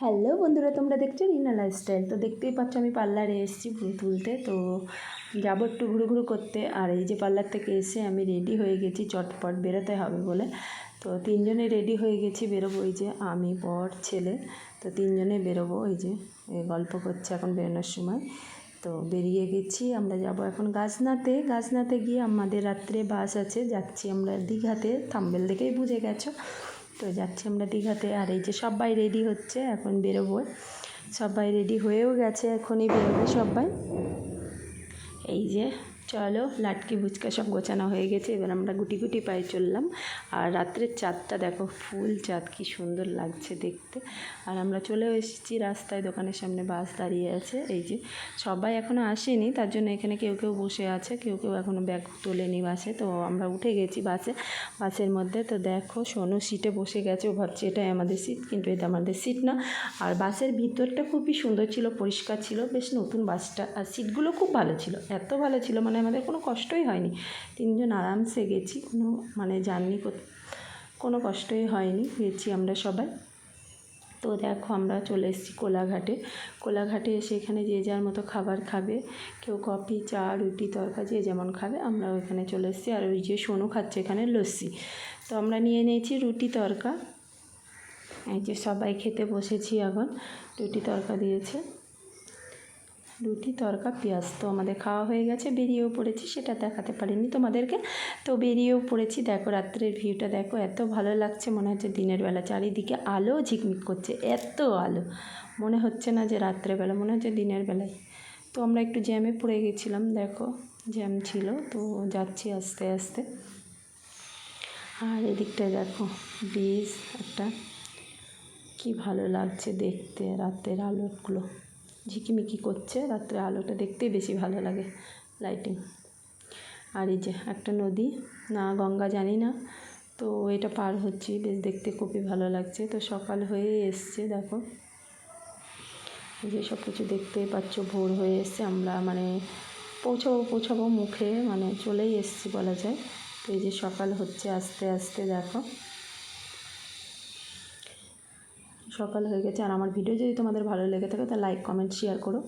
Hello বন্ধুরা, তোমরা দেখছো রিনা লাইফস্টাইল। তো দেখতেই পাচ্ছ আমি পার্লারে এসেছি ভ্রু তুলতে। তো যাবো একটু ঘুরু ঘুরু করতে। আর এই যে পার্লার থেকে এসে আমি রেডি হয়ে গেছি, চটপট বেরোতে হবে বলে। তো তিনজনে রেডি হয়ে গেছি, বেরোবো। এই যে আমি, বর, ছেলে, তো তিনজনে বেরোবো। এই যে গল্প করছে এখন বেরোনোর সময়। তো বেরিয়ে গেছি, আমরা যাব এখন গাছনাতে গিয়ে আমাদের রাত্রে বাস আছে, যাচ্ছি আমরা দীঘাতে। থাম্বেল দেখেই বুঝে গেছো। তো যাচ্ছি আমরা দীঘাতে। আর এই যে সবাই রেডি হচ্ছে, এখন বেরোবো। সবাই রেডি হয়েও গেছে, এখনই বেরোবে সবাই। এই যে চলো, লাটকি বুচকা সব গোছানো হয়ে গেছে, এবার আমরা গুটি গুটি পায়ে চললাম। আর রাত্রের চাঁদটা দেখো, ফুল চাঁদ, কি সুন্দর লাগছে দেখতে। আর আমরা চলেও এসেছি রাস্তায়, দোকানের সামনে বাস দাঁড়িয়ে আছে। এই যে সবাই এখনও আসেনি, তার জন্য এখানে কেউ কেউ বসে আছে, কেউ কেউ এখনও ব্যাগ তোলেনি বাসে। তো আমরা উঠে গেছি বাসের মধ্যে। তো দেখো সোনু সিটে বসে গেছে, ও ভাবছে এটাই আমাদের সিট, কিন্তু এটা আমাদের সিট না। আর বাসের ভিতরটা খুবই সুন্দর ছিল, পরিষ্কার ছিল, বেশ নতুন বাসটা। আর সিটগুলো খুব ভালো ছিল, এত ভালো ছিল মানে আমাদের কোনো কষ্টই হয়নি। তিনজন আরামসে গেছি, কোনো জার্নি কোনো কষ্টই হয়নি, গেছি আমরা সবাই। তো দেখো আমরা চলে এসেছি কোলাঘাটে এসে এখানে যে যার মতো খাবার খাবে, কেউ কফি, চা, রুটি, তরকা, যে যেমন খাবে। আমরা ওখানে চলে এসেছি। আর ওই যে সোনু খাচ্ছে এখানে লস্যি। তো আমরা নিয়ে নিয়েছি রুটি তরকা। এই যে সবাই খেতে বসেছি এখন। রুটি তরকা দিয়েছে, রুটি তরকা পেঁয়াজ। তো আমাদের খাওয়া হয়ে গেছে, বেরিয়েও পড়েছি, সেটা দেখাতে পারিনি তোমাদেরকে। তো বেরিয়েও পড়েছি। দেখো রাত্রের ভিউটা দেখো, এত ভালো লাগছে, মনে হচ্ছে দিনের বেলা। চারিদিকে আলো ঝিকমিক করছে, এত আলো, মনে হচ্ছে না যে রাত্রেবেলা, মনে হচ্ছে দিনের বেলায়। তো আমরা একটু জ্যামে পড়ে গেছিলাম, দেখো জ্যাম ছিল। তো যাচ্ছি আস্তে আস্তে। আর এদিকটায় দেখো ব্রিজ একটা, কি ভালো লাগছে দেখতে, রাতের আলোগুলো ঝিকিমিকি করছে, রাত্রে আলোটা দেখতেই বেশি ভালো লাগে, লাইটিং। আর এই যে একটা নদী, না গঙ্গা জানি না, তো এটা পার হচ্ছি, বেশ দেখতে খুবই ভালো লাগছে। তো সকাল হয়ে এসছে, দেখো এই যে সব কিছু দেখতেই পাচ্ছ, ভোর হয়ে এসছে। আমরা পৌঁছাবো মুখে, চলেই এসছি বলা যায়। তো এই যে সকাল হচ্ছে আস্তে আস্তে, দেখো সকাল হয়ে গেছে। আর আমার ভিডিও যদি তোমাদের ভালো লেগে থাকে, তাহলে লাইক, কমেন্ট, শেয়ার করো।